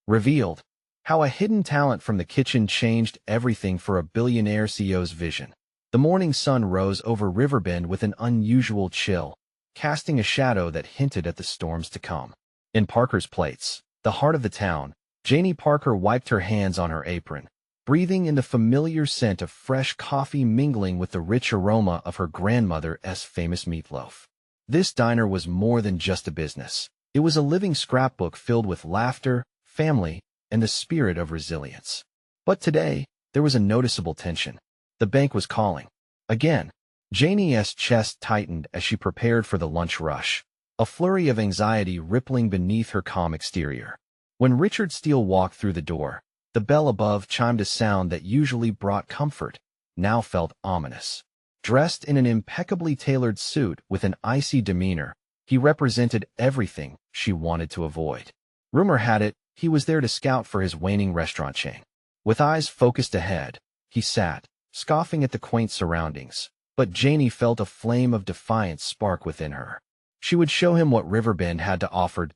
Revealed. How a hidden talent from the kitchen changed everything for a billionaire CEO's vision. The morning sun rose over Riverbend with an unusual chill, casting a shadow that hinted at the storms to come. In Parker's Plates, the heart of the town, Janey Parker wiped her hands on her apron, breathing in the familiar scent of fresh coffee mingling with the rich aroma of her grandmother's famous meatloaf. This diner was more than just a business. It was a living scrapbook filled with laughter, family, and the spirit of resilience. But today, there was a noticeable tension. The bank was calling. Again, Janey's chest tightened as she prepared for the lunch rush, a flurry of anxiety rippling beneath her calm exterior. When Richard Steele walked through the door, the bell above chimed a sound that usually brought comfort, now felt ominous. Dressed in an impeccably tailored suit with an icy demeanor, he represented everything she wanted to avoid. Rumor had it, he was there to scout for his waning restaurant chain. With eyes focused ahead, he sat, scoffing at the quaint surroundings, but Janey felt a flame of defiance spark within her. She would show him what Riverbend had to offer.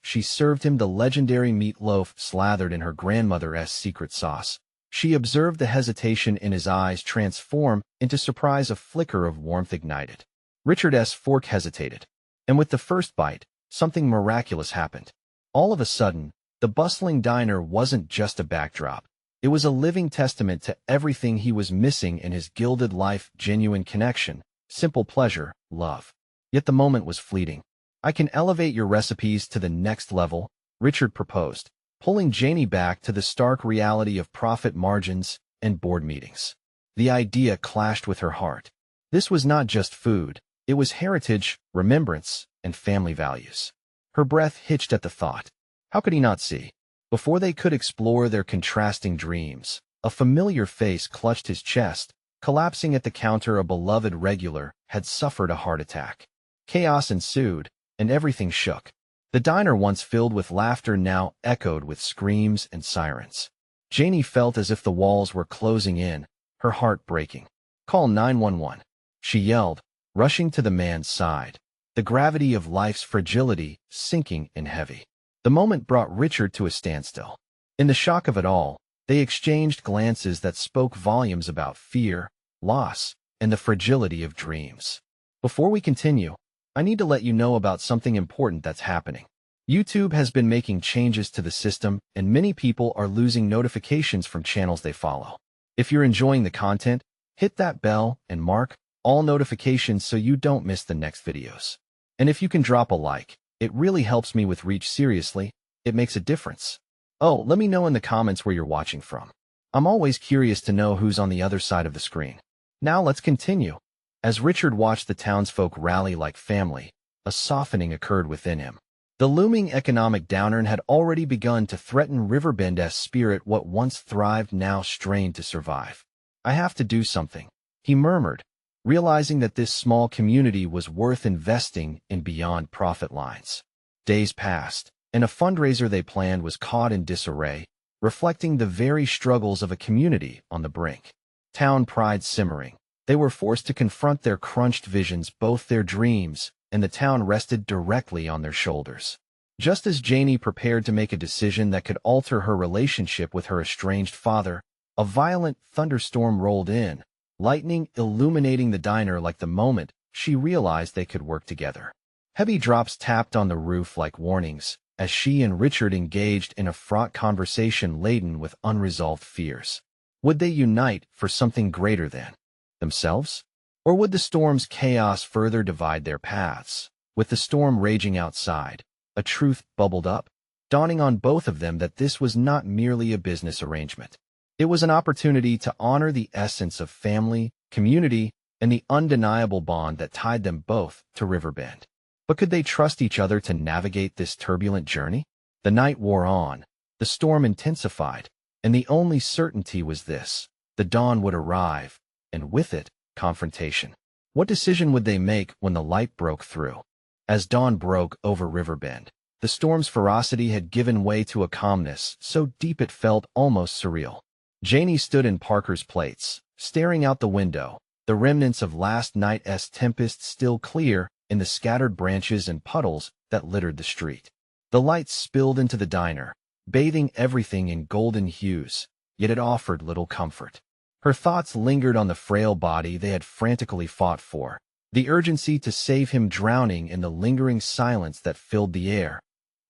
She served him the legendary meatloaf slathered in her grandmother's secret sauce. She observed the hesitation in his eyes transform into surprise. A flicker of warmth ignited. Richard's fork hesitated, and with the first bite, something miraculous happened. All of a sudden, the bustling diner wasn't just a backdrop. It was a living testament to everything he was missing in his gilded life: genuine connection, simple pleasure, love. Yet the moment was fleeting. "I can elevate your recipes to the next level," Richard proposed, pulling Janey back to the stark reality of profit margins and board meetings. The idea clashed with her heart. This was not just food. It was heritage, remembrance, and family values. Her breath hitched at the thought. How could he not see? Before they could explore their contrasting dreams, a familiar face clutched his chest. Collapsing at the counter, a beloved regular had suffered a heart attack. Chaos ensued, and everything shook. The diner, once filled with laughter, now echoed with screams and sirens. Janey felt as if the walls were closing in, her heart breaking. "Call 911," she yelled, rushing to the man's side, the gravity of life's fragility sinking in heavy. The moment brought Richard to a standstill. In the shock of it all, they exchanged glances that spoke volumes about fear, loss, and the fragility of dreams. Before we continue, I need to let you know about something important that's happening. YouTube has been making changes to the system, and many people are losing notifications from channels they follow. If you're enjoying the content, hit that bell and mark all notifications so you don't miss the next videos. And if you can drop a like, it really helps me with reach. Seriously, it makes a difference. Oh, let me know in the comments where you're watching from. I'm always curious to know who's on the other side of the screen. Now let's continue. As Richard watched the townsfolk rally like family, a softening occurred within him. The looming economic downturn had already begun to threaten Riverbend's spirit. What once thrived now strained to survive. "I have to do something," he murmured, realizing that this small community was worth investing in beyond profit lines. Days passed, and a fundraiser they planned was caught in disarray, reflecting the very struggles of a community on the brink. Town pride simmering, they were forced to confront their crunched visions. Both their dreams and the town rested directly on their shoulders. Just as Janey prepared to make a decision that could alter her relationship with her estranged father, a violent thunderstorm rolled in, lightning illuminating the diner like the moment she realized they could work together. Heavy drops tapped on the roof like warnings as she and Richard engaged in a fraught conversation laden with unresolved fears. Would they unite for something greater than themselves? Or would the storm's chaos further divide their paths? With the storm raging outside, a truth bubbled up, dawning on both of them that this was not merely a business arrangement. It was an opportunity to honor the essence of family, community, and the undeniable bond that tied them both to Riverbend. But could they trust each other to navigate this turbulent journey? The night wore on, the storm intensified, and the only certainty was this: the dawn would arrive, and with it, confrontation. What decision would they make when the light broke through? As dawn broke over Riverbend, the storm's ferocity had given way to a calmness so deep it felt almost surreal. Janey stood in Parker's Plates, staring out the window, the remnants of last night's tempest still clear in the scattered branches and puddles that littered the street. The lights spilled into the diner, bathing everything in golden hues, yet it offered little comfort. Her thoughts lingered on the frail body they had frantically fought for, the urgency to save him drowning in the lingering silence that filled the air.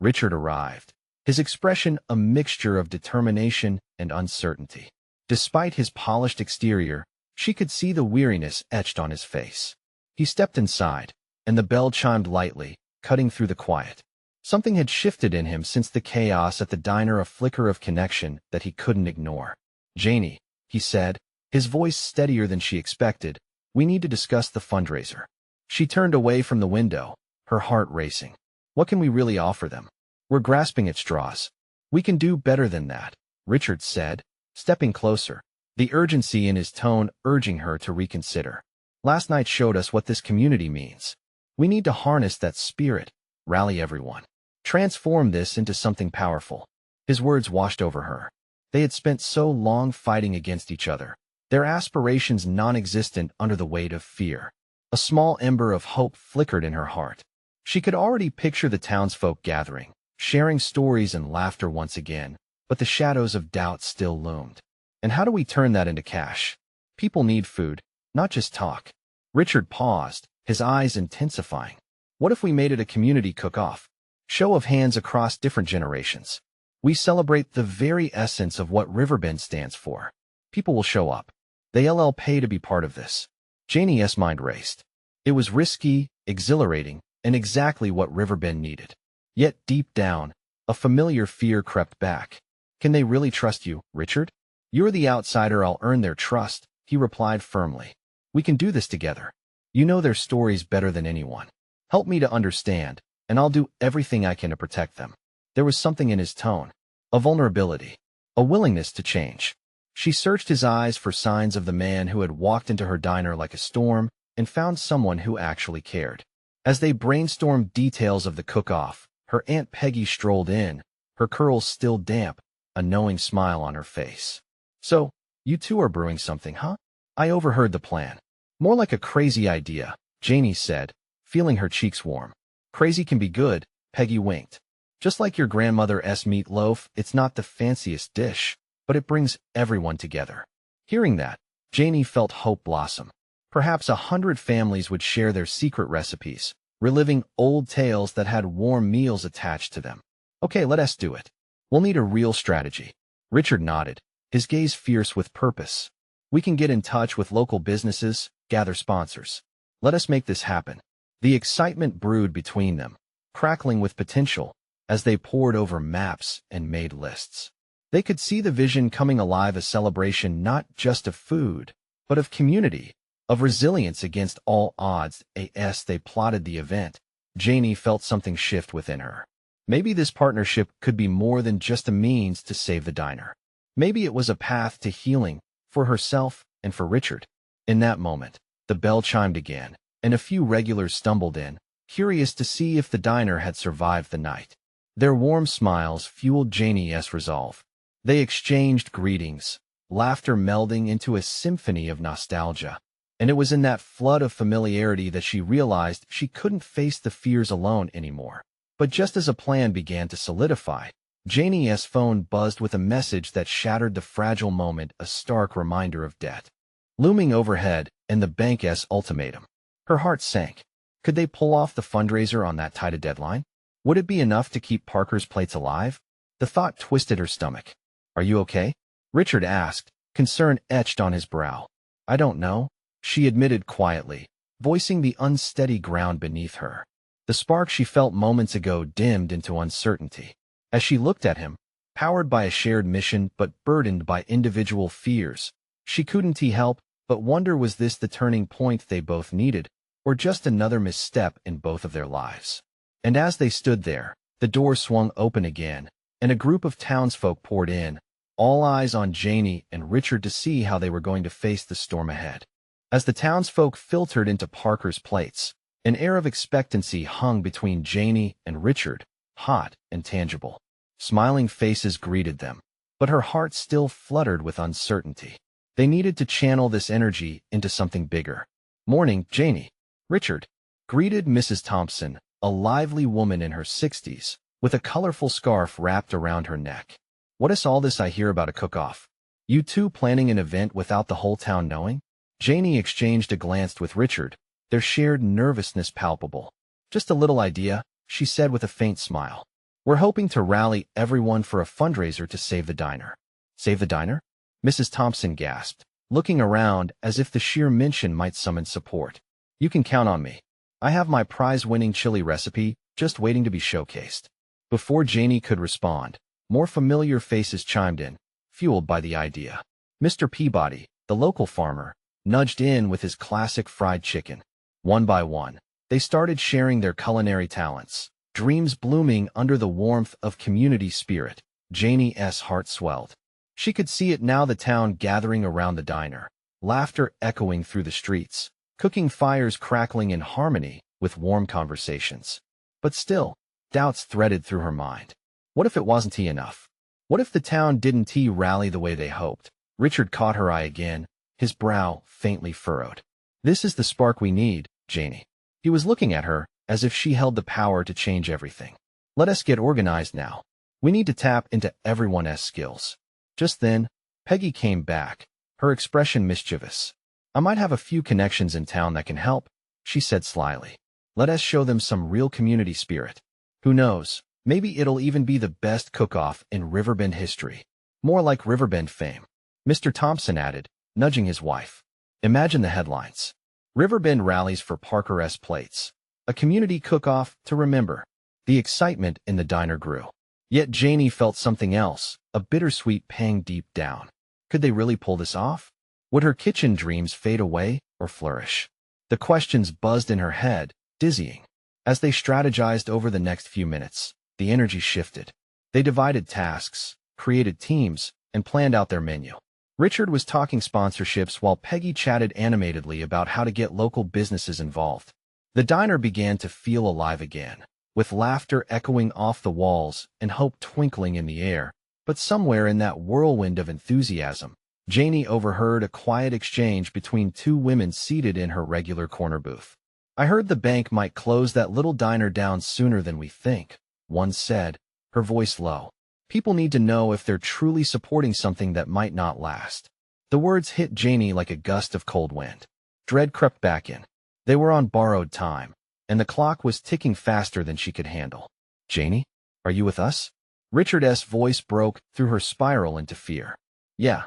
Richard arrived, his expression a mixture of determination and uncertainty. Despite his polished exterior, she could see the weariness etched on his face. He stepped inside, and the bell chimed lightly, cutting through the quiet. Something had shifted in him since the chaos at the diner, a flicker of connection that he couldn't ignore. "Janey," he said, his voice steadier than she expected, "we need to discuss the fundraiser." She turned away from the window, her heart racing. What can we really offer them? We're grasping at straws. We can do better than that, Richard said, stepping closer, the urgency in his tone urging her to reconsider. Last night showed us what this community means. We need to harness that spirit, rally everyone, transform this into something powerful. His words washed over her. They had spent so long fighting against each other, their aspirations non-existent under the weight of fear. A small ember of hope flickered in her heart. She could already picture the townsfolk gathering, sharing stories and laughter once again, but the shadows of doubt still loomed. And how do we turn that into cash? People need food, not just talk. Richard paused, his eyes intensifying. What if we made it a community cook-off? Show of hands across different generations. We celebrate the very essence of what Riverbend stands for. People will show up. They'll pay to be part of this. Janey's mind raced. It was risky, exhilarating, and exactly what Riverbend needed. Yet deep down, a familiar fear crept back. Can they really trust you, Richard? You're the outsider, I'll earn their trust, he replied firmly. We can do this together. You know their stories better than anyone. Help me to understand, and I'll do everything I can to protect them. There was something in his tone, a vulnerability, a willingness to change. She searched his eyes for signs of the man who had walked into her diner like a storm and found someone who actually cared. As they brainstormed details of the cook-off, her Aunt Peggy strolled in, her curls still damp, a knowing smile on her face. So, you two are brewing something, huh? I overheard the plan. More like a crazy idea, Janey said, feeling her cheeks warm. Crazy can be good, Peggy winked. Just like your grandmother's meatloaf, it's not the fanciest dish, but it brings everyone together. Hearing that, Janey felt hope blossom. Perhaps 100 families would share their secret recipes, reliving old tales that had warm meals attached to them. Okay, let us do it. We'll need a real strategy. Richard nodded, his gaze fierce with purpose. We can get in touch with local businesses, gather sponsors. Let us make this happen. The excitement brewed between them, crackling with potential, as they pored over maps and made lists. They could see the vision coming alive, a celebration not just of food, but of community, of resilience against all odds. As they plotted the event, Janey felt something shift within her. Maybe this partnership could be more than just a means to save the diner. Maybe it was a path to healing, for herself and for Richard. In that moment, the bell chimed again, and a few regulars stumbled in, curious to see if the diner had survived the night. Their warm smiles fueled Janey's resolve. They exchanged greetings, laughter melding into a symphony of nostalgia. And it was in that flood of familiarity that she realized she couldn't face the fears alone anymore. But just as a plan began to solidify, Janey's phone buzzed with a message that shattered the fragile moment, a stark reminder of debt looming overhead and the bank's ultimatum. Her heart sank. Could they pull off the fundraiser on that tight a deadline? Would it be enough to keep Parker's plates alive? The thought twisted her stomach. Are you okay? Richard asked, concern etched on his brow. I don't know, she admitted quietly, voicing the unsteady ground beneath her. The spark she felt moments ago dimmed into uncertainty. As she looked at him, powered by a shared mission but burdened by individual fears, she couldn't help but wonder, was this the turning point they both needed, or just another misstep in both of their lives? And as they stood there, the door swung open again, and a group of townsfolk poured in, all eyes on Janey and Richard to see how they were going to face the storm ahead. As the townsfolk filtered into Parker's plates, an air of expectancy hung between Janey and Richard, hot and tangible. Smiling faces greeted them, but her heart still fluttered with uncertainty. They needed to channel this energy into something bigger. Morning, Janey. Richard greeted Mrs. Thompson, a lively woman in her 60s, with a colorful scarf wrapped around her neck. What is all this I hear about a cook-off? You two planning an event without the whole town knowing? Janey exchanged a glance with Richard, their shared nervousness palpable. Just a little idea, she said with a faint smile. We're hoping to rally everyone for a fundraiser to save the diner. Save the diner? Mrs. Thompson gasped, looking around as if the sheer mention might summon support. You can count on me. I have my prize-winning chili recipe just waiting to be showcased. Before Janey could respond, more familiar faces chimed in, fueled by the idea. Mr. Peabody, the local farmer, nudged in with his classic fried chicken. One by one, they started sharing their culinary talents, dreams blooming under the warmth of community spirit. Janey's heart swelled. She could see it now, the town gathering around the diner, laughter echoing through the streets, cooking fires crackling in harmony with warm conversations. But still, doubts threaded through her mind. What if it wasn't enough? What if the town didn't rally the way they hoped? Richard caught her eye again, his brow faintly furrowed. This is the spark we need, Janey. He was looking at her as if she held the power to change everything. Let us get organized now. We need to tap into everyone's skills. Just then, Peggy came back, her expression mischievous. I might have a few connections in town that can help, she said slyly. Let us show them some real community spirit. Who knows, maybe it'll even be the best cook-off in Riverbend history. More like Riverbend fame. Mr. Thompson added, nudging his wife. Imagine the headlines. Riverbend rallies for Parker's plates. A community cook-off to remember. The excitement in the diner grew. Yet Janey felt something else, a bittersweet pang deep down. Could they really pull this off? Would her kitchen dreams fade away or flourish? The questions buzzed in her head, dizzying. As they strategized over the next few minutes, the energy shifted. They divided tasks, created teams, and planned out their menu. Richard was talking sponsorships while Peggy chatted animatedly about how to get local businesses involved. The diner began to feel alive again, with laughter echoing off the walls and hope twinkling in the air. But somewhere in that whirlwind of enthusiasm, Janey overheard a quiet exchange between two women seated in her regular corner booth. I heard the bank might close that little diner down sooner than we think, one said, her voice low. People need to know if they're truly supporting something that might not last. The words hit Janey like a gust of cold wind. Dread crept back in. They were on borrowed time, and the clock was ticking faster than she could handle. Janey, are you with us? Richard's voice broke through her spiral into fear. Yeah,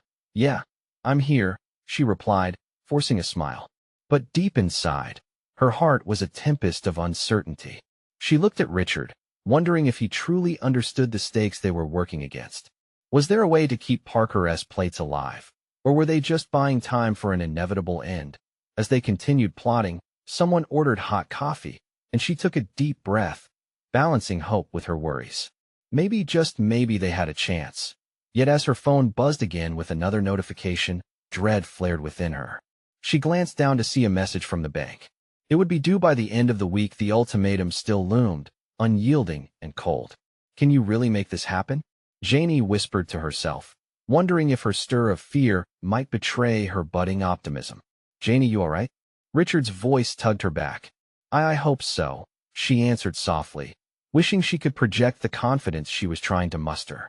I'm here, she replied, forcing a smile. But deep inside, her heart was a tempest of uncertainty. She looked at Richard, wondering if he truly understood the stakes they were working against. Was there a way to keep Parker's plates alive, or were they just buying time for an inevitable end? As they continued plotting, someone ordered hot coffee, and she took a deep breath, balancing hope with her worries. Maybe, just maybe, they had a chance. Yet as her phone buzzed again with another notification, dread flared within her. She glanced down to see a message from the bank. It would be due by the end of the week. The ultimatum still loomed, unyielding and cold. Can you really make this happen? Janey whispered to herself, wondering if her stir of fear might betray her budding optimism. Janey, you all right? Richard's voice tugged her back. I hope so, she answered softly, wishing she could project the confidence she was trying to muster.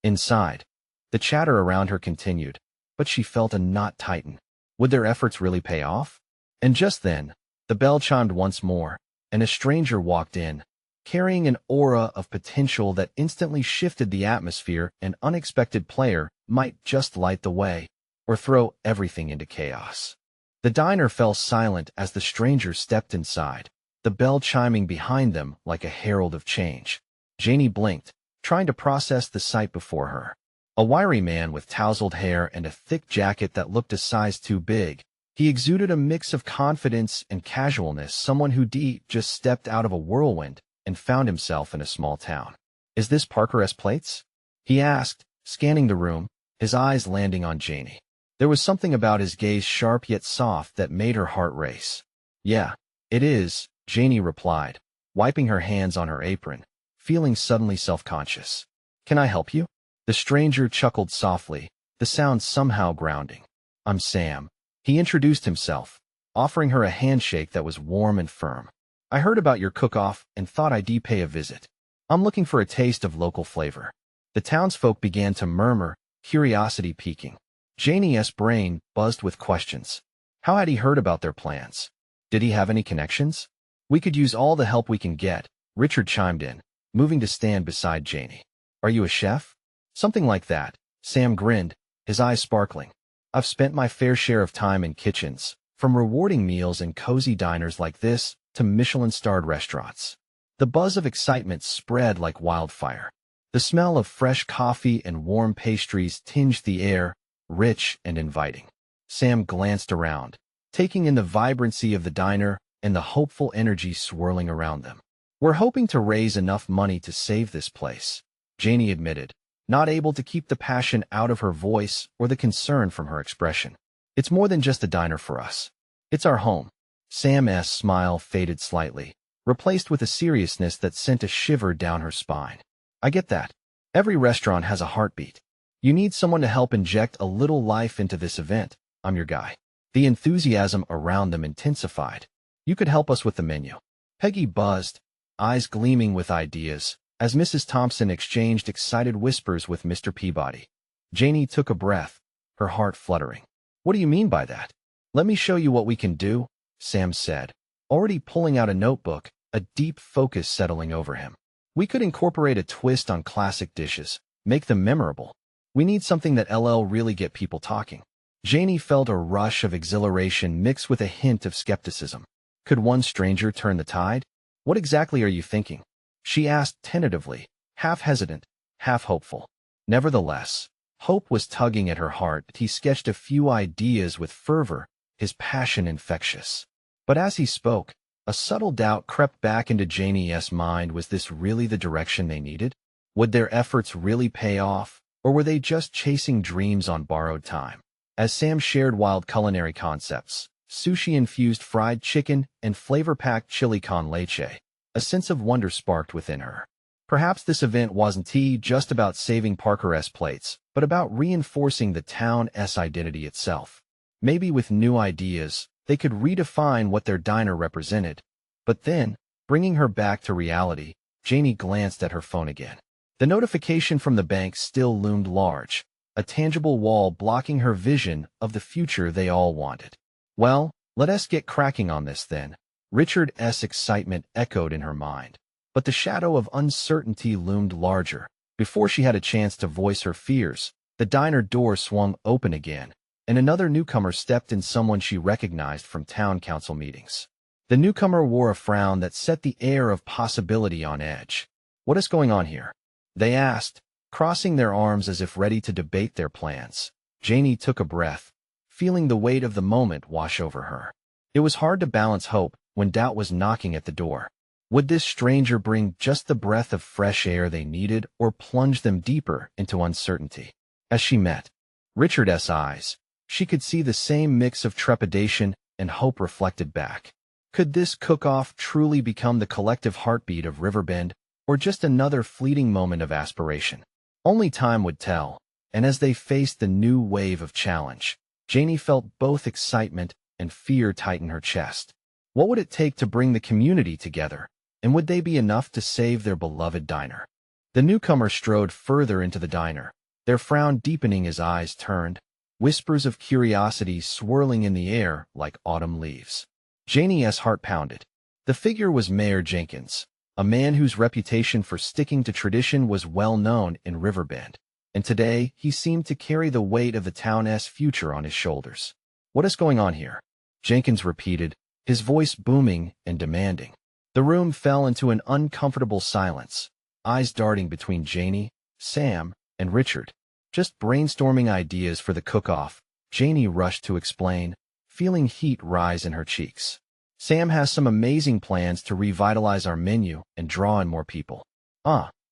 Inside, the chatter around her continued, but she felt a knot tighten. Would their efforts really pay off? And just then, the bell chimed once more, and a stranger walked in, carrying an aura of potential that instantly shifted the atmosphere. An unexpected player might just light the way, or throw everything into chaos. The diner fell silent as the stranger stepped inside, the bell chiming behind them like a herald of change. Janey blinked, trying to process the sight before her. A wiry man with tousled hair and a thick jacket that looked a size too big. He exuded a mix of confidence and casualness, someone who just stepped out of a whirlwind and found himself in a small town. Is this Parker's plates? He asked, scanning the room, his eyes landing on Janey. There was something about his gaze, sharp yet soft, that made her heart race. Yeah, it is, Janey replied, wiping her hands on her apron, feeling suddenly self-conscious. Can I help you? The stranger chuckled softly, the sound somehow grounding. I'm Sam. He introduced himself, offering her a handshake that was warm and firm. I heard about your cook-off and thought I'd pay a visit. I'm looking for a taste of local flavor. The townsfolk began to murmur, curiosity piquing. Janey's brain buzzed with questions. How had he heard about their plans? Did he have any connections? We could use all the help we can get, Richard chimed in, moving to stand beside Janey. Are you a chef? Something like that, Sam grinned, his eyes sparkling. I've spent my fair share of time in kitchens, from rewarding meals in cozy diners like this to Michelin-starred restaurants. The buzz of excitement spread like wildfire. The smell of fresh coffee and warm pastries tinged the air, rich and inviting. Sam glanced around, taking in the vibrancy of the diner and the hopeful energy swirling around them. We're hoping to raise enough money to save this place, Janey admitted, not able to keep the passion out of her voice or the concern from her expression. It's more than just a diner for us. It's our home. Sam's smile faded slightly, replaced with a seriousness that sent a shiver down her spine. I get that. Every restaurant has a heartbeat. You need someone to help inject a little life into this event. I'm your guy. The enthusiasm around them intensified. You could help us with the menu. Peggy buzzed, eyes gleaming with ideas, as Mrs. Thompson exchanged excited whispers with Mr. Peabody. Janey took a breath, her heart fluttering. What do you mean by that? Let me show you what we can do, Sam said, already pulling out a notebook, a deep focus settling over him. We could incorporate a twist on classic dishes, make them memorable. We need something that'll really get people talking. Janey felt a rush of exhilaration mixed with a hint of skepticism. Could one stranger turn the tide? What exactly are you thinking? She asked tentatively, half hesitant, half hopeful. Nevertheless, hope was tugging at her heart. He sketched a few ideas with fervor, his passion infectious. But as he spoke, a subtle doubt crept back into Janey's mind. Was this really the direction they needed? Would their efforts really pay off, or were they just chasing dreams on borrowed time? As Sam shared wild culinary concepts, sushi-infused fried chicken and flavor-packed chili con leche, a sense of wonder sparked within her. Perhaps this event wasn't just about saving Parker's plates, but about reinforcing the town's identity itself. Maybe with new ideas, they could redefine what their diner represented. But then, bringing her back to reality, Janey glanced at her phone again. The notification from the bank still loomed large, a tangible wall blocking her vision of the future they all wanted. Well, let us get cracking on this then. Richard's excitement echoed in her mind. But the shadow of uncertainty loomed larger. Before she had a chance to voice her fears, the diner door swung open again, and another newcomer stepped in, someone she recognized from town council meetings. The newcomer wore a frown that set the air of possibility on edge. What is going on here? They asked, crossing their arms as if ready to debate their plans. Janey took a breath, feeling the weight of the moment wash over her. It was hard to balance hope when doubt was knocking at the door. Would this stranger bring just the breath of fresh air they needed, or plunge them deeper into uncertainty? As she met Richard's eyes, she could see the same mix of trepidation and hope reflected back. Could this cook-off truly become the collective heartbeat of Riverbend, or just another fleeting moment of aspiration? Only time would tell, and as they faced the new wave of challenge, Janey felt both excitement and fear tighten her chest. What would it take to bring the community together, and would they be enough to save their beloved diner? The newcomer strode further into the diner, their frown deepening as eyes turned, whispers of curiosity swirling in the air like autumn leaves. Janey's heart pounded. The figure was Mayor Jenkins, a man whose reputation for sticking to tradition was well known in Riverbend, and today he seemed to carry the weight of the town's future on his shoulders. What is going on here? Jenkins repeated, his voice booming and demanding. The room fell into an uncomfortable silence, eyes darting between Janey, Sam, and Richard. Just brainstorming ideas for the cook-off, Janey rushed to explain, feeling heat rise in her cheeks. Sam has some amazing plans to revitalize our menu and draw in more people.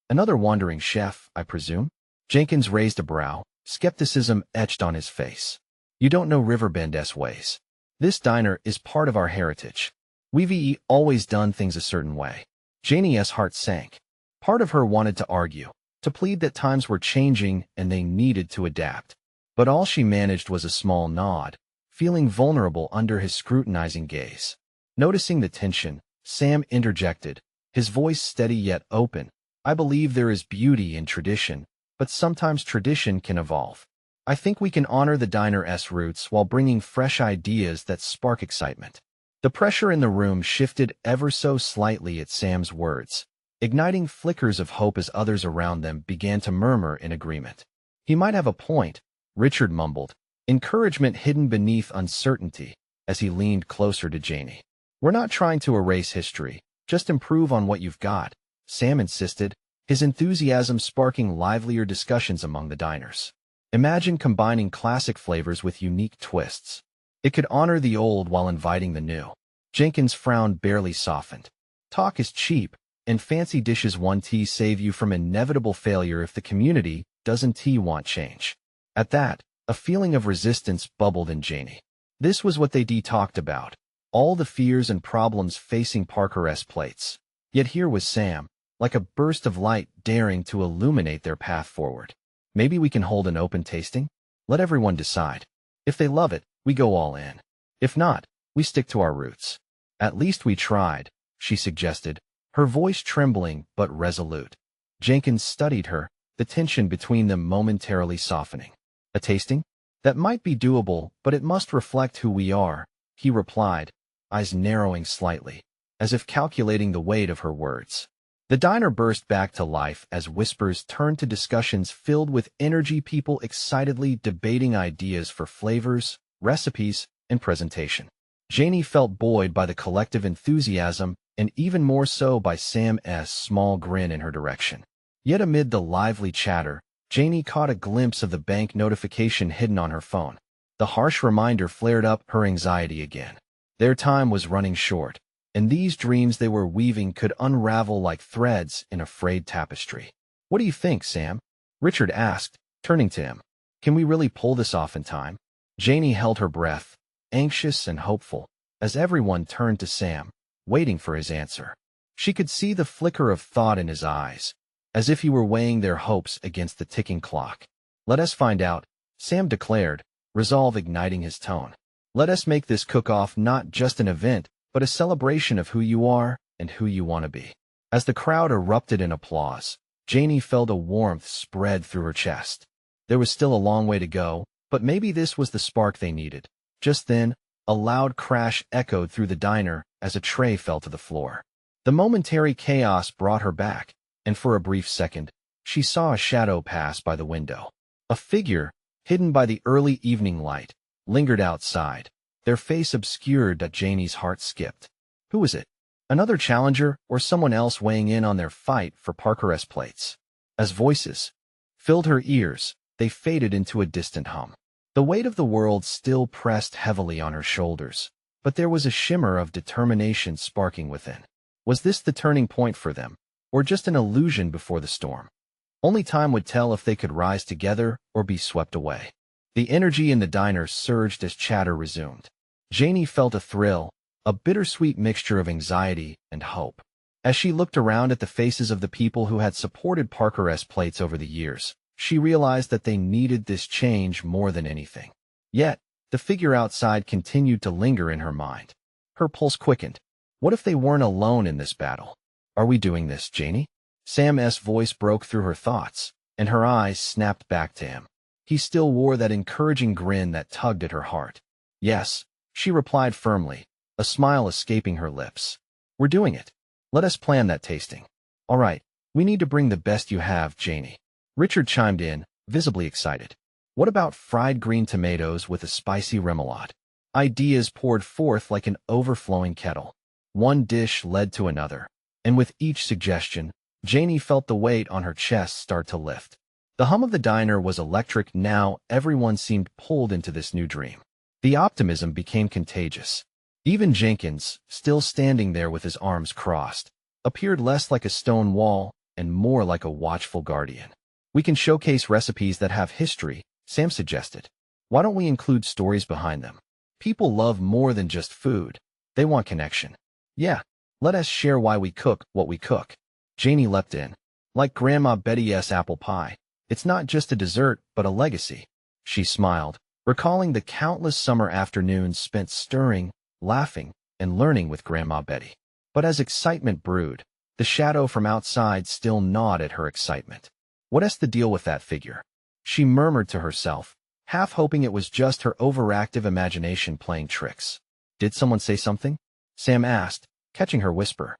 Another wandering chef, I presume? Jenkins raised a brow, skepticism etched on his face. You don't know Riverbend's ways. This diner is part of our heritage. We've always done things a certain way. Janey's heart sank. Part of her wanted to argue, to plead that times were changing and they needed to adapt. But all she managed was a small nod, feeling vulnerable under his scrutinizing gaze. Noticing the tension, Sam interjected, his voice steady yet open. I believe there is beauty in tradition, but sometimes tradition can evolve. I think we can honor the diner's roots while bringing fresh ideas that spark excitement. The pressure in the room shifted ever so slightly at Sam's words, igniting flickers of hope as others around them began to murmur in agreement. He might have a point, Richard mumbled, encouragement hidden beneath uncertainty, as he leaned closer to Janey. We're not trying to erase history, just improve on what you've got, Sam insisted, his enthusiasm sparking livelier discussions among the diners. Imagine combining classic flavors with unique twists. It could honor the old while inviting the new. Jenkins' frown barely softened. Talk is cheap, and fancy dishes won't save you from inevitable failure if the community doesn't want change. At that, a feeling of resistance bubbled in Janey. This was what they talked about, all the fears and problems facing Parker's plates. Yet here was Sam, like a burst of light daring to illuminate their path forward. Maybe we can hold an open tasting? Let everyone decide. If they love it, we go all in. If not, we stick to our roots. At least we tried, she suggested, her voice trembling but resolute. Jenkins studied her, the tension between them momentarily softening. A tasting? That might be doable, but it must reflect who we are, he replied, eyes narrowing slightly, as if calculating the weight of her words. The diner burst back to life as whispers turned to discussions filled with energy, people excitedly debating ideas for flavors, recipes, and presentation. Janey felt buoyed by the collective enthusiasm and even more so by Sam's small grin in her direction. Yet amid the lively chatter, Janey caught a glimpse of the bank notification hidden on her phone. The harsh reminder flared up her anxiety again. Their time was running short, and these dreams they were weaving could unravel like threads in a frayed tapestry. What do you think, Sam? Richard asked, turning to him. Can we really pull this off in time? Janey held her breath, anxious and hopeful, as everyone turned to Sam, waiting for his answer. She could see the flicker of thought in his eyes, as if he were weighing their hopes against the ticking clock. Let us find out, Sam declared, resolve igniting his tone. Let us make this cook-off not just an event, but a celebration of who you are and who you want to be. As the crowd erupted in applause, Janey felt a warmth spread through her chest. There was still a long way to go, but maybe this was the spark they needed. Just then, a loud crash echoed through the diner as a tray fell to the floor. The momentary chaos brought her back, and for a brief second, she saw a shadow pass by the window. A figure, hidden by the early evening light, lingered outside, their face obscured that Janey's heart skipped. Who was it? Another challenger or someone else weighing in on their fight for Parker's plates? As voices filled her ears, they faded into a distant hum. The weight of the world still pressed heavily on her shoulders, but there was a shimmer of determination sparking within. Was this the turning point for them, or just an illusion before the storm? Only time would tell if they could rise together or be swept away. The energy in the diner surged as chatter resumed. Janey felt a thrill, a bittersweet mixture of anxiety and hope. As she looked around at the faces of the people who had supported Parker's plates over the years, she realized that they needed this change more than anything. Yet, the figure outside continued to linger in her mind. Her pulse quickened. What if they weren't alone in this battle? Are we doing this, Janey? Sam's voice broke through her thoughts, and her eyes snapped back to him. He still wore that encouraging grin that tugged at her heart. Yes, she replied firmly, a smile escaping her lips. We're doing it. Let us plan that tasting. All right, we need to bring the best you have, Janey. Richard chimed in, visibly excited. What about fried green tomatoes with a spicy remoulade? Ideas poured forth like an overflowing kettle. One dish led to another, and with each suggestion, Janey felt the weight on her chest start to lift. The hum of the diner was electric now. Everyone seemed pulled into this new dream. The optimism became contagious. Even Jenkins, still standing there with his arms crossed, appeared less like a stone wall and more like a watchful guardian. We can showcase recipes that have history, Sam suggested. Why don't we include stories behind them? People love more than just food. They want connection. Yeah, let us share why we cook what we cook. Janey leapt in. Like Grandma Betty's apple pie. It's not just a dessert, but a legacy. She smiled, recalling the countless summer afternoons spent stirring, laughing, and learning with Grandma Betty. But as excitement brewed, The shadow from outside still gnawed at her excitement. What's the deal with that figure? She murmured to herself, half hoping it was just her overactive imagination playing tricks. Did someone say something? Sam asked, catching her whisper.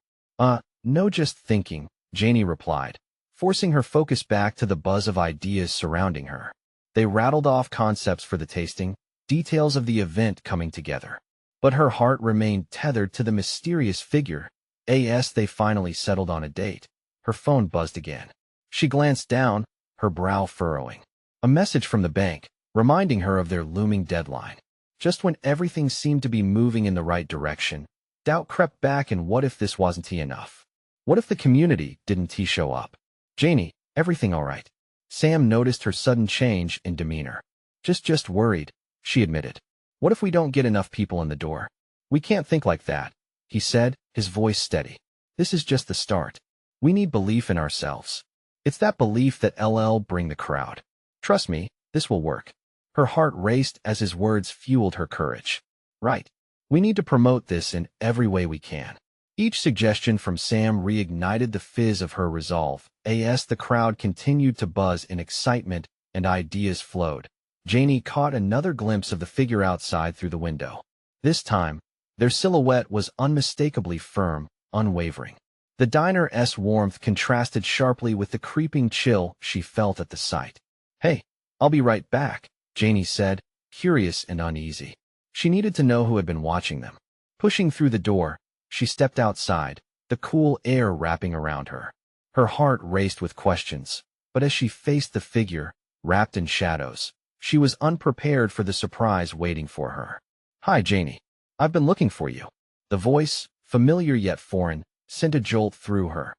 No, just thinking, Janey replied, forcing her focus back to the buzz of ideas surrounding her. They rattled off concepts for the tasting, details of the event coming together. But her heart remained tethered to the mysterious figure. They finally settled on a date. Her phone buzzed again. She glanced down, her brow furrowing. A message from the bank, reminding her of their looming deadline. Just when everything seemed to be moving in the right direction, doubt crept back, and what if this wasn't enough? What if the community didn't show up? Janey, everything all right? Sam noticed her sudden change in demeanor. Just worried, she admitted. What if we don't get enough people in the door? We can't think like that, he said, his voice steady. This is just the start. We need belief in ourselves. It's that belief that'll bring the crowd. Trust me, this will work. Her heart raced as his words fueled her courage. Right. We need to promote this in every way we can. Each suggestion from Sam reignited the fizz of her resolve. The crowd continued to buzz in excitement, and ideas flowed. Janey caught another glimpse of the figure outside through the window. This time, their silhouette was unmistakably firm, unwavering. The diner's warmth contrasted sharply with the creeping chill she felt at the sight. Hey, I'll be right back, Janey said, curious and uneasy. She needed to know who had been watching them. Pushing through the door, she stepped outside, the cool air wrapping around her. Her heart raced with questions, but as she faced the figure, wrapped in shadows, she was unprepared for the surprise waiting for her. Hi, Janey. I've been looking for you. The voice, familiar yet foreign, sent a jolt through her.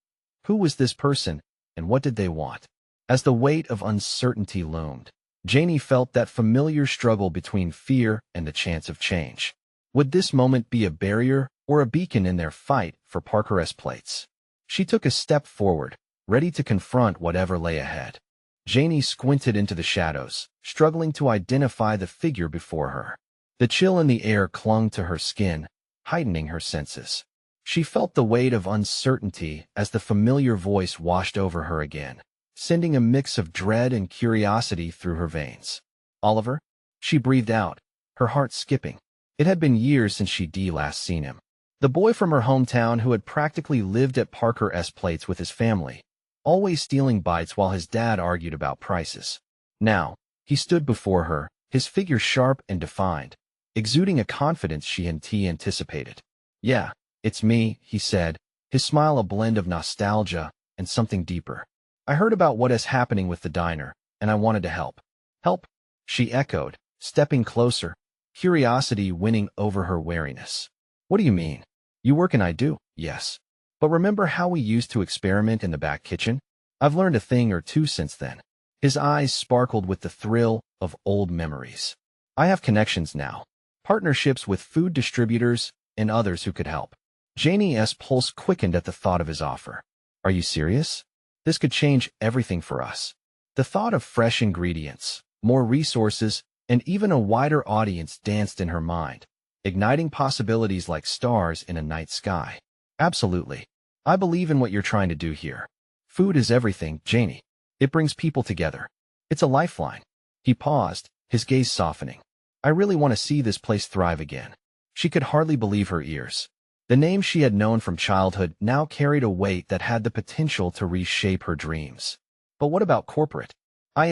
Who was this person, and what did they want? As the weight of uncertainty loomed, Janey felt that familiar struggle between fear and the chance of change. Would this moment be a barrier or a beacon in their fight for Parker's plates? She took a step forward, ready to confront whatever lay ahead. Janey squinted into the shadows, struggling to identify the figure before her. The chill in the air clung to her skin, heightening her senses. She felt the weight of uncertainty as the familiar voice washed over her again, sending a mix of dread and curiosity through her veins. Oliver? She breathed out, her heart skipping. It had been years since she'd last seen him. The boy from her hometown who had practically lived at Parker's plates with his family, always stealing bites while his dad argued about prices. Now, he stood before her, his figure sharp and defined, exuding a confidence she hadn't anticipated. Yeah, it's me, he said, his smile a blend of nostalgia and something deeper. I heard about what is happening with the diner, and I wanted to help. Help? She echoed, stepping closer, curiosity winning over her wariness. What do you mean? You work and I do, yes. But remember how we used to experiment in the back kitchen? I've learned a thing or two since then. His eyes sparkled with the thrill of old memories. I have connections now, partnerships with food distributors and others who could help. Janey's pulse quickened at the thought of his offer. Are you serious? This could change everything for us. The thought of fresh ingredients, more resources, and even a wider audience danced in her mind, igniting possibilities like stars in a night sky. Absolutely. I believe in what you're trying to do here. Food is everything, Janey. It brings people together. It's a lifeline. He paused, his gaze softening. I really want to see this place thrive again. She could hardly believe her ears. The name she had known from childhood now carried a weight that had the potential to reshape her dreams. But what about corporate? I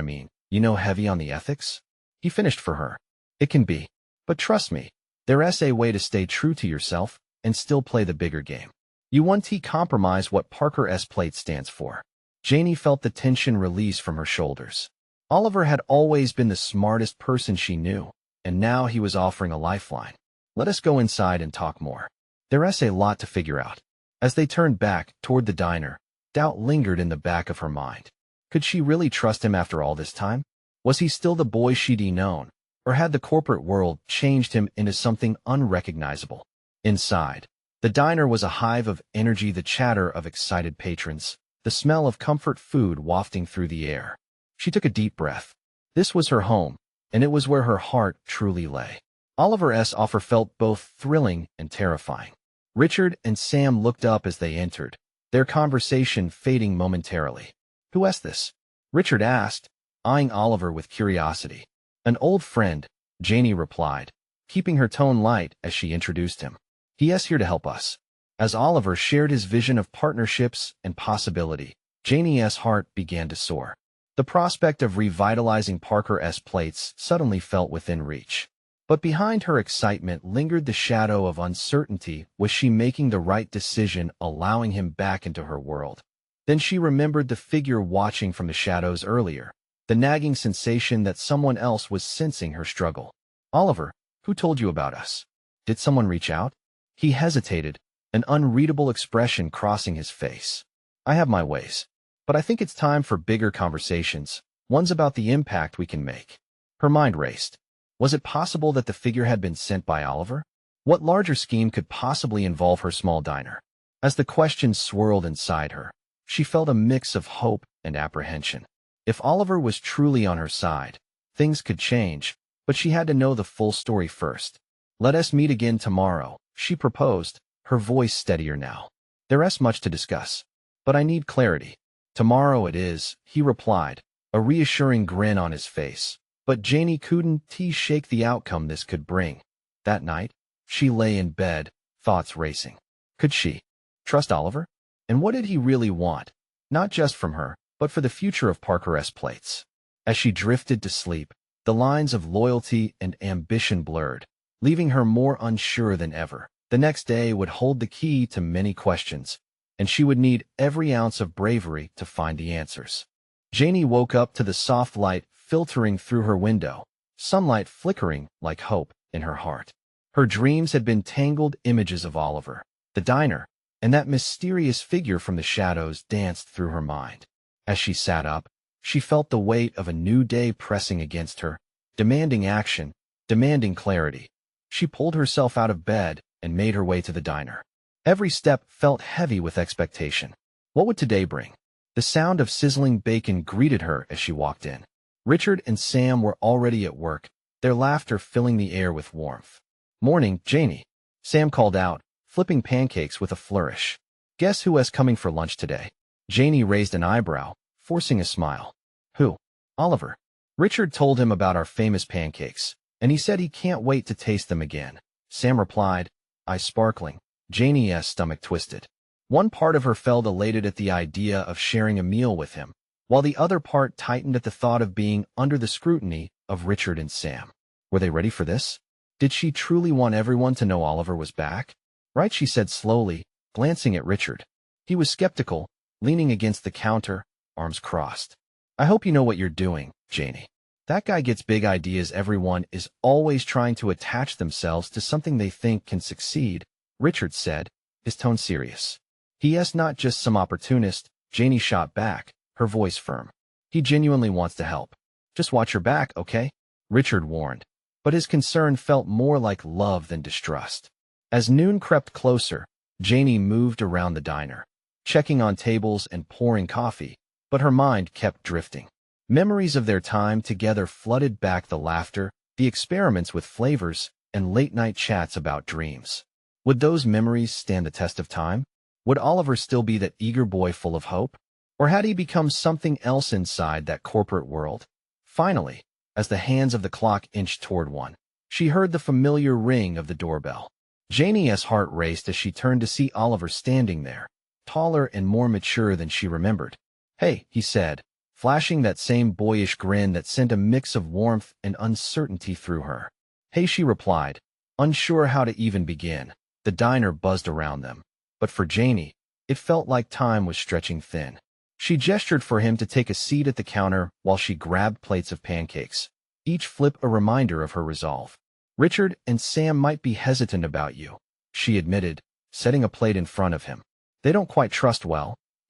mean, heavy on the ethics? He finished for her. It can be. But trust me, there's a way to stay true to yourself and still play the bigger game. You won't compromise what Parker's plate stands for. Janey felt the tension release from her shoulders. Oliver had always been the smartest person she knew, and now he was offering a lifeline. Let us go inside and talk more. There's a lot to figure out. As they turned back toward the diner, doubt lingered in the back of her mind. Could she really trust him after all this time? Was he still the boy she'd known, or had the corporate world changed him into something unrecognizable? Inside, the diner was a hive of energy, the chatter of excited patrons, the smell of comfort food wafting through the air. She took a deep breath. This was her home, and it was where her heart truly lay. Oliver's offer felt both thrilling and terrifying. Richard and Sam looked up as they entered, their conversation fading momentarily. "Who is this?" Richard asked, eyeing Oliver with curiosity. "An old friend," Janey replied, keeping her tone light as she introduced him. "He is here to help us." As Oliver shared his vision of partnerships and possibility, Janey's heart began to soar. The prospect of revitalizing Parker's plates suddenly felt within reach. But behind her excitement lingered the shadow of uncertainty. Was she making the right decision, allowing him back into her world? Then she remembered the figure watching from the shadows earlier, the nagging sensation that someone else was sensing her struggle. "Oliver, who told you about us? Did someone reach out?" He hesitated, an unreadable expression crossing his face. "I have my ways, but I think it's time for bigger conversations, ones about the impact we can make." Her mind raced. Was it possible that the figure had been sent by Oliver? What larger scheme could possibly involve her small diner? As the questions swirled inside her, she felt a mix of hope and apprehension. If Oliver was truly on her side, things could change, but she had to know the full story first. "Let us meet again tomorrow," she proposed, her voice steadier now. "There is much to discuss, but I need clarity." "Tomorrow it is," he replied, a reassuring grin on his face. But Janey couldn't shake the outcome this could bring. That night, she lay in bed, thoughts racing. Could she trust Oliver? And what did he really want? Not just from her, but for the future of Parker's plates. As she drifted to sleep, the lines of loyalty and ambition blurred, leaving her more unsure than ever. The next day would hold the key to many questions, and she would need every ounce of bravery to find the answers. Janey woke up to the soft light filtering through her window, sunlight flickering like hope in her heart. Her dreams had been tangled images of Oliver, the diner, and that mysterious figure from the shadows danced through her mind. As she sat up, she felt the weight of a new day pressing against her, demanding action, demanding clarity. She pulled herself out of bed and made her way to the diner. Every step felt heavy with expectation. What would today bring? The sound of sizzling bacon greeted her as she walked in. Richard and Sam were already at work, their laughter filling the air with warmth. "Morning, Janey," Sam called out, flipping pancakes with a flourish. "Guess who is coming for lunch today?" Janey raised an eyebrow, forcing a smile. "Who?" "Oliver. Richard told him about our famous pancakes, and he said he can't wait to taste them again." Sam replied, eyes sparkling. Janey's stomach twisted. One part of her felt elated at the idea of sharing a meal with him, while the other part tightened at the thought of being under the scrutiny of Richard and Sam. Were they ready for this? Did she truly want everyone to know Oliver was back? "Right," she said slowly, glancing at Richard. He was skeptical, leaning against the counter, arms crossed. "I hope you know what you're doing, Janey. That guy gets big ideas. Everyone is always trying to attach themselves to something they think can succeed," Richard said, his tone serious. "He is not just some opportunist," Janey shot back, her voice firm. "He genuinely wants to help. Just watch your back, okay?" Richard warned, but his concern felt more like love than distrust. As noon crept closer, Janey moved around the diner, checking on tables and pouring coffee, but her mind kept drifting. Memories of their time together flooded back, the laughter, the experiments with flavors, and late-night chats about dreams. Would those memories stand the test of time? Would Oliver still be that eager boy full of hope? Or had he become something else inside that corporate world? Finally, as the hands of the clock inched toward 1, she heard the familiar ring of the doorbell. Janey's heart raced as she turned to see Oliver standing there, taller and more mature than she remembered. "Hey," he said, flashing that same boyish grin that sent a mix of warmth and uncertainty through her. "Hey," she replied, unsure how to even begin. The diner buzzed around them, but for Janey, it felt like time was stretching thin. She gestured for him to take a seat at the counter while she grabbed plates of pancakes, each flip a reminder of her resolve. "Richard and Sam might be hesitant about you," she admitted, setting a plate in front of him. "They don't quite trust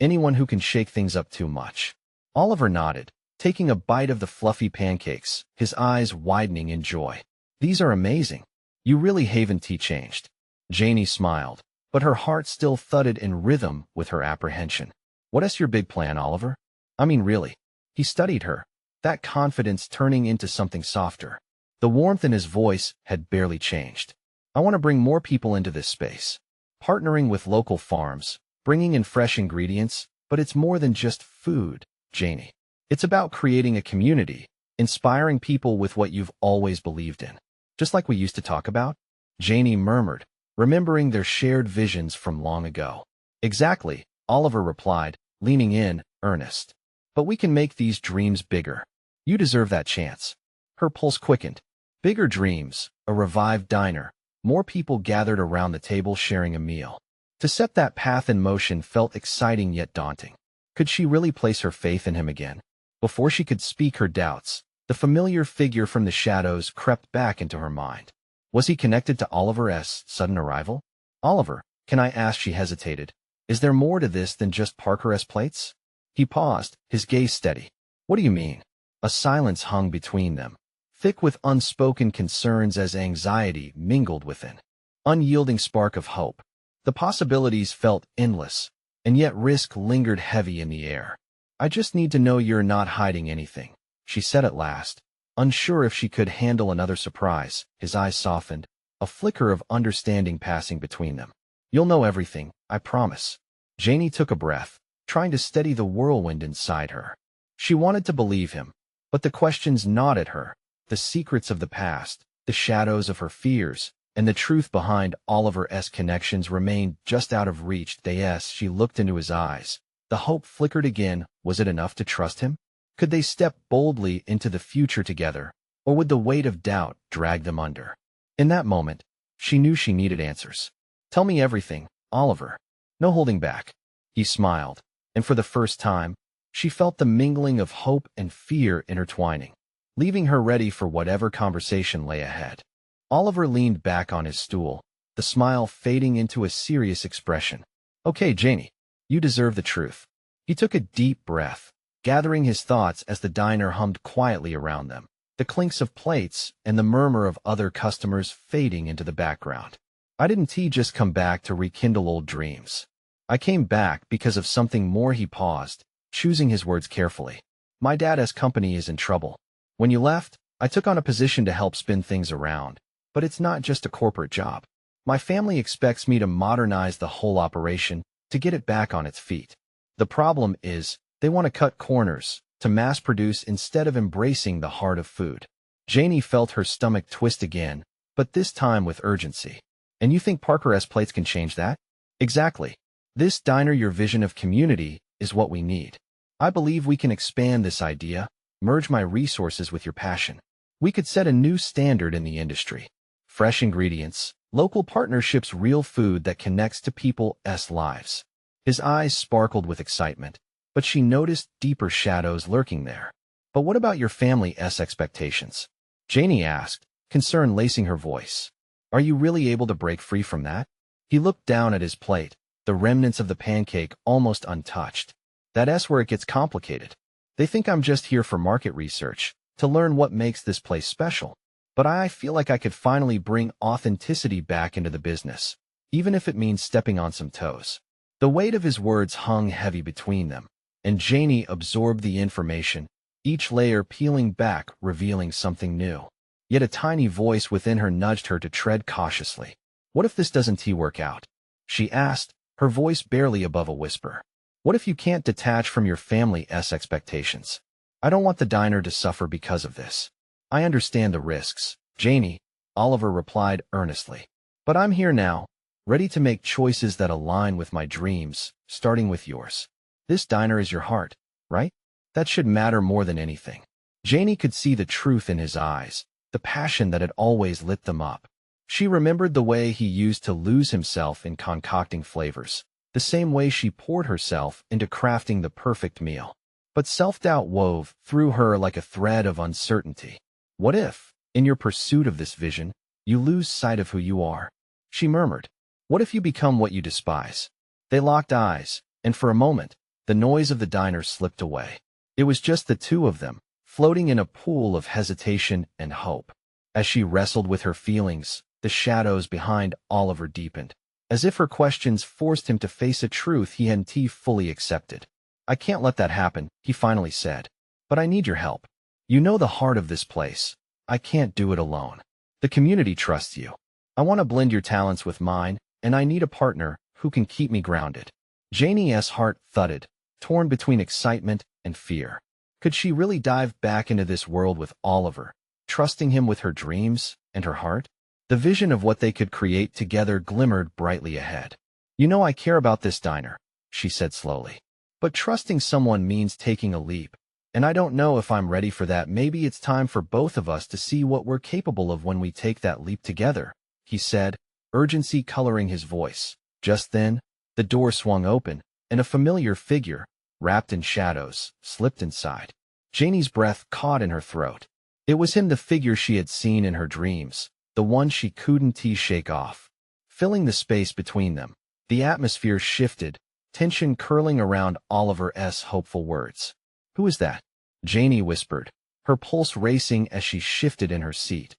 anyone who can shake things up too much." Oliver nodded, taking a bite of the fluffy pancakes, his eyes widening in joy. "These are amazing. You really haven't changed." Janey smiled, but her heart still thudded in rhythm with her apprehension. "What is your big plan, Oliver? I mean, really?" He studied her, that confidence turning into something softer. The warmth in his voice had barely changed. "I want to bring more people into this space. partnering with local farms, bringing in fresh ingredients, but it's more than just food, Janey. It's about creating a community, inspiring people with what you've always believed in. Just like we used to talk about? Janey murmured, remembering their shared visions from long ago. Exactly, Oliver replied, leaning in, earnest. But we can make these dreams bigger. You deserve that chance. Her pulse quickened. Bigger dreams, a revived diner, more people gathered around the table sharing a meal. To set that path in motion felt exciting yet daunting. Could she really place her faith in him again? Before she could speak her doubts, the familiar figure from the shadows crept back into her mind. Was he connected to Oliver's sudden arrival? Oliver, can I ask? She hesitated. Is there more to this than just Parker's plates? He paused, his gaze steady. What do you mean? A silence hung between them, thick with unspoken concerns as anxiety mingled within. Unyielding spark of hope. The possibilities felt endless, and yet risk lingered heavy in the air. I just need to know you're not hiding anything, she said at last, unsure if she could handle another surprise. His eyes softened, a flicker of understanding passing between them. You'll know everything, I promise. Janey took a breath, trying to steady the whirlwind inside her. She wanted to believe him, but the questions gnawed at her, the secrets of the past, the shadows of her fears, and the truth behind Oliver's connections remained just out of reach. She looked into his eyes. The hope flickered again. Was it enough to trust him? Could they step boldly into the future together, or would the weight of doubt drag them under? In that moment, she knew she needed answers. Tell me everything, Oliver. No holding back. He smiled, and for the first time, she felt the mingling of hope and fear intertwining, leaving her ready for whatever conversation lay ahead. Oliver leaned back on his stool, the smile fading into a serious expression. Okay, Janey, you deserve the truth. He took a deep breath, gathering his thoughts as the diner hummed quietly around them, the clinks of plates and the murmur of other customers fading into the background. I didn't just come back to rekindle old dreams. I came back because of something more. He paused, choosing his words carefully. My dad's company is in trouble. When you left, I took on a position to help spin things around, but it's not just a corporate job. My family expects me to modernize the whole operation, to get it back on its feet. The problem is, they want to cut corners, to mass produce instead of embracing the heart of food. Janey felt her stomach twist again, but this time with urgency. And you think Parker's plates can change that? Exactly. This diner, your vision of community, is what we need. I believe we can expand this idea, merge my resources with your passion. We could set a new standard in the industry. Fresh ingredients, local partnerships, real food that connects to people's lives. His eyes sparkled with excitement, but she noticed deeper shadows lurking there. But what about your family's expectations? Janey asked, concern lacing her voice. Are you really able to break free from that? He looked down at his plate, the remnants of the pancake almost untouched. That's where it gets complicated. They think I'm just here for market research, to learn what makes this place special. But I feel like I could finally bring authenticity back into the business, even if it means stepping on some toes. The weight of his words hung heavy between them, and Janey absorbed the information, each layer peeling back, revealing something new. Yet a tiny voice within her nudged her to tread cautiously. What if this doesn't work out? She asked, her voice barely above a whisper. What if you can't detach from your family's expectations? I don't want the diner to suffer because of this. I understand the risks, Janey, Oliver replied earnestly. But I'm here now, ready to make choices that align with my dreams, starting with yours. This diner is your heart, right? That should matter more than anything. Janey could see the truth in his eyes, the passion that had always lit them up. She remembered the way he used to lose himself in concocting flavors, the same way she poured herself into crafting the perfect meal. But self-doubt wove through her like a thread of uncertainty. What if, in your pursuit of this vision, you lose sight of who you are? She murmured. What if you become what you despise? They locked eyes, and for a moment, the noise of the diner slipped away. It was just the two of them, floating in a pool of hesitation and hope. As she wrestled with her feelings, the shadows behind Oliver deepened, as if her questions forced him to face a truth he hadn't fully accepted. I can't let that happen, he finally said. But I need your help. You know the heart of this place. I can't do it alone. The community trusts you. I want to blend your talents with mine, and I need a partner who can keep me grounded. Janey's heart thudded, torn between excitement and fear. Could she really dive back into this world with Oliver, trusting him with her dreams and her heart? The vision of what they could create together glimmered brightly ahead. You know I care about this diner, she said slowly. But trusting someone means taking a leap, and I don't know if I'm ready for that. Maybe it's time for both of us to see what we're capable of when we take that leap together, he said, urgency coloring his voice. Just then, the door swung open, and a familiar figure, wrapped in shadows, slipped inside. Janey's breath caught in her throat. It was him, the figure she had seen in her dreams, the one she couldn't shake off. Filling the space between them, the atmosphere shifted, tension curling around Oliver's hopeful words. Who is that? Janey whispered, her pulse racing as she shifted in her seat.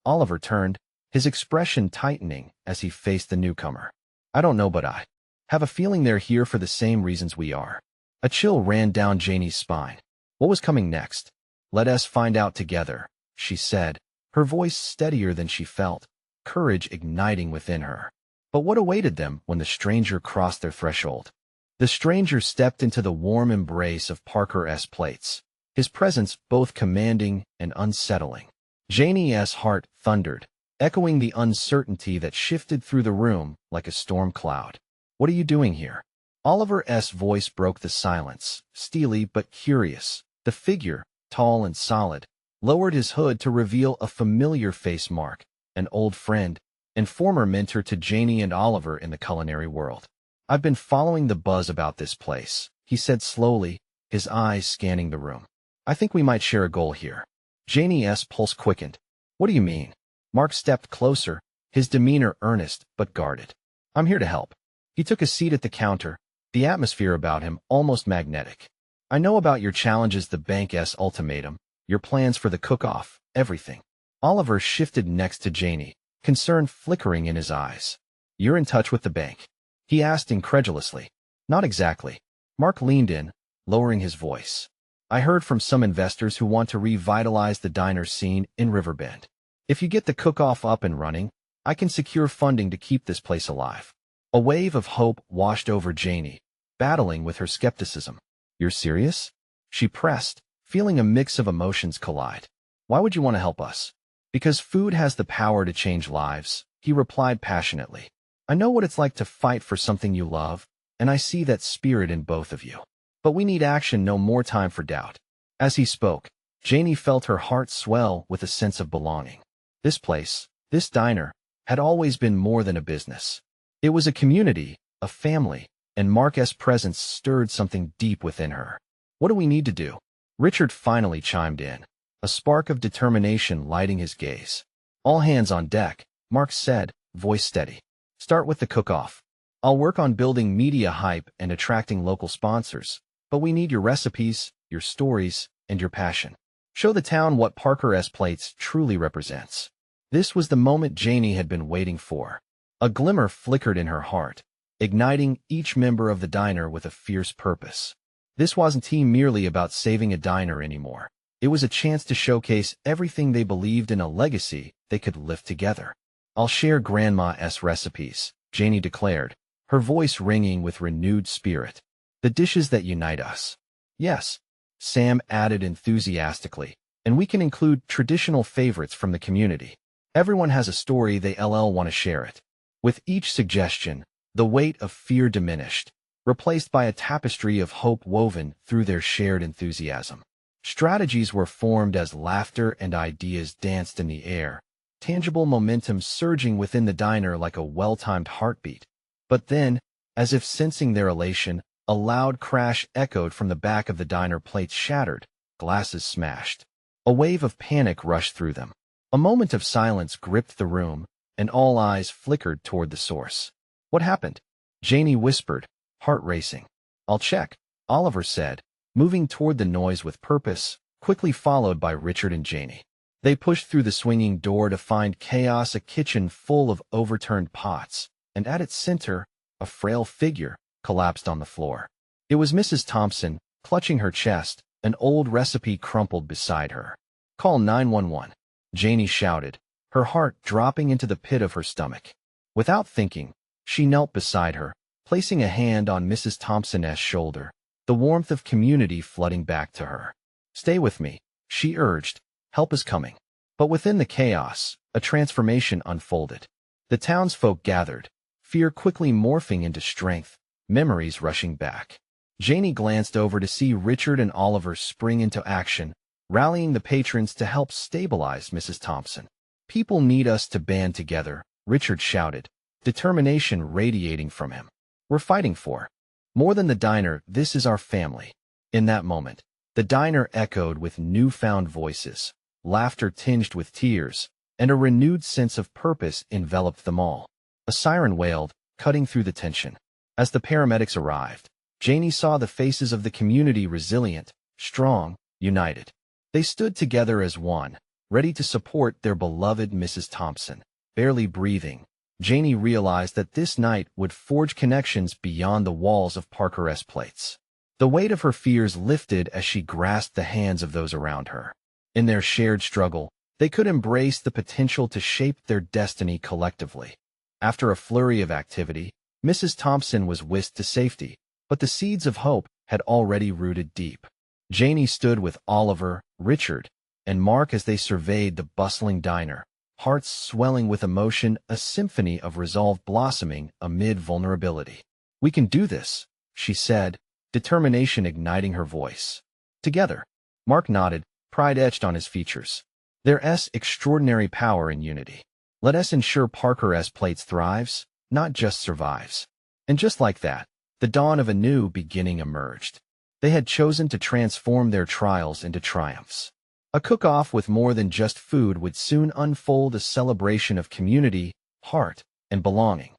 Oliver turned, his expression tightening as he faced the newcomer. I don't know, but I have a feeling they're here for the same reasons we are. A chill ran down Janey's spine. What was coming next? Let us find out together, she said, her voice steadier than she felt, courage igniting within her. But what awaited them when the stranger crossed their threshold? The stranger stepped into the warm embrace of Parker's plates, his presence both commanding and unsettling. Janey's heart thundered, echoing the uncertainty that shifted through the room like a storm cloud. What are you doing here? Oliver's voice broke the silence, steely but curious. The figure, tall and solid, lowered his hood to reveal a familiar face. Mark, an old friend and former mentor to Janey and Oliver in the culinary world. I've been following the buzz about this place, he said slowly, his eyes scanning the room. I think we might share a goal here. Janey's pulse quickened. What do you mean? Mark stepped closer, his demeanor earnest but guarded. I'm here to help. He took a seat at the counter, the atmosphere about him almost magnetic. I know about your challenges, the bank's ultimatum, your plans for the cook-off, everything. Oliver shifted next to Janey, concern flickering in his eyes. You're in touch with the bank? He asked incredulously. Not exactly. Mark leaned in, lowering his voice. I heard from some investors who want to revitalize the diner scene in Riverbend. If you get the cook-off up and running, I can secure funding to keep this place alive. A wave of hope washed over Janey, battling with her skepticism. You're serious? She pressed, feeling a mix of emotions collide. Why would you want to help us? Because food has the power to change lives, he replied passionately. I know what it's like to fight for something you love, and I see that spirit in both of you. But we need action, no more time for doubt. As he spoke, Janey felt her heart swell with a sense of belonging. This place, this diner, had always been more than a business. It was a community, a family, and Mark's presence stirred something deep within her. What do we need to do? Richard finally chimed in, a spark of determination lighting his gaze. All hands on deck, Mark said, voice steady. Start with the cook-off. I'll work on building media hype and attracting local sponsors, but we need your recipes, your stories, and your passion. Show the town what Parker's plates truly represents. This was the moment Janey had been waiting for. A glimmer flickered in her heart, igniting each member of the diner with a fierce purpose. This wasn't merely about saving a diner anymore. It was a chance to showcase everything they believed in, a legacy they could lift together. I'll share Grandma's recipes, Janey declared, her voice ringing with renewed spirit. The dishes that unite us. Yes, Sam added enthusiastically, and we can include traditional favorites from the community. Everyone has a story they want to share it. With each suggestion, the weight of fear diminished, replaced by a tapestry of hope woven through their shared enthusiasm. Strategies were formed as laughter and ideas danced in the air, tangible momentum surging within the diner like a well-timed heartbeat. But then, as if sensing their elation, a loud crash echoed from the back of the diner. Plates shattered, glasses smashed. A wave of panic rushed through them. A moment of silence gripped the room, and all eyes flickered toward the source. What happened? Janey whispered, heart racing. I'll check, Oliver said, moving toward the noise with purpose, quickly followed by Richard and Janey. They pushed through the swinging door to find chaos, a kitchen full of overturned pots, and at its center, a frail figure collapsed on the floor. It was Mrs. Thompson, clutching her chest, an old recipe crumpled beside her. Call 911, Janey shouted, her heart dropping into the pit of her stomach. Without thinking, She knelt beside her, placing a hand on Mrs. Thompson's shoulder, the warmth of community flooding back to her. "Stay with me," she urged. "Help is coming." But within the chaos, a transformation unfolded. The townsfolk gathered, fear quickly morphing into strength, memories rushing back. Janey glanced over to see Richard and Oliver spring into action, rallying the patrons to help stabilize Mrs. Thompson. "People need us to band together," Richard shouted, determination radiating from him. "We're fighting for more than the diner. This is our family." In that moment, the diner echoed with newfound voices, laughter tinged with tears, and a renewed sense of purpose enveloped them all. A siren wailed, cutting through the tension. As the paramedics arrived, Janey saw the faces of the community resilient, strong, united. They stood together as one, ready to support their beloved Mrs. Thompson. Barely breathing, Janey realized that this night would forge connections beyond the walls of Parker's plates. The weight of her fears lifted as she grasped the hands of those around her. In their shared struggle, they could embrace the potential to shape their destiny collectively. After a flurry of activity, Mrs. Thompson was whisked to safety, but the seeds of hope had already rooted deep. Janey stood with Oliver, Richard, and Mark as they surveyed the bustling diner, hearts swelling with emotion, a symphony of resolve blossoming amid vulnerability. "We can do this," she said, determination igniting her voice. "Together." Mark nodded, pride etched on his features. "There's extraordinary power in unity. Let us ensure Parker's plates thrives, not just survives." And just like that, the dawn of a new beginning emerged. They had chosen to transform their trials into triumphs. A cook-off with more than just food would soon unfold, a celebration of community, heart, and belonging.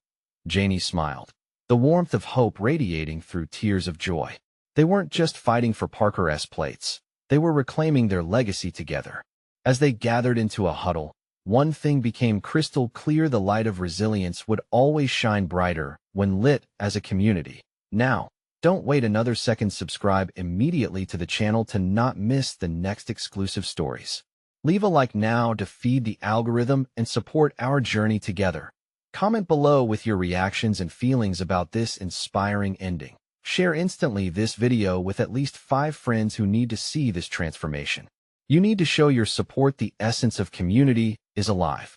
Janey smiled, the warmth of hope radiating through tears of joy. They weren't just fighting for Parker's plates. They were reclaiming their legacy together. As they gathered into a huddle, one thing became crystal clear: the light of resilience would always shine brighter when lit as a community. Now, don't wait another second. Subscribe immediately to the channel to not miss the next exclusive stories. Leave a like now to feed the algorithm and support our journey together. Comment below with your reactions and feelings about this inspiring ending. Share instantly this video with at least 5 friends who need to see this transformation. You need to show your support. The essence of community is alive.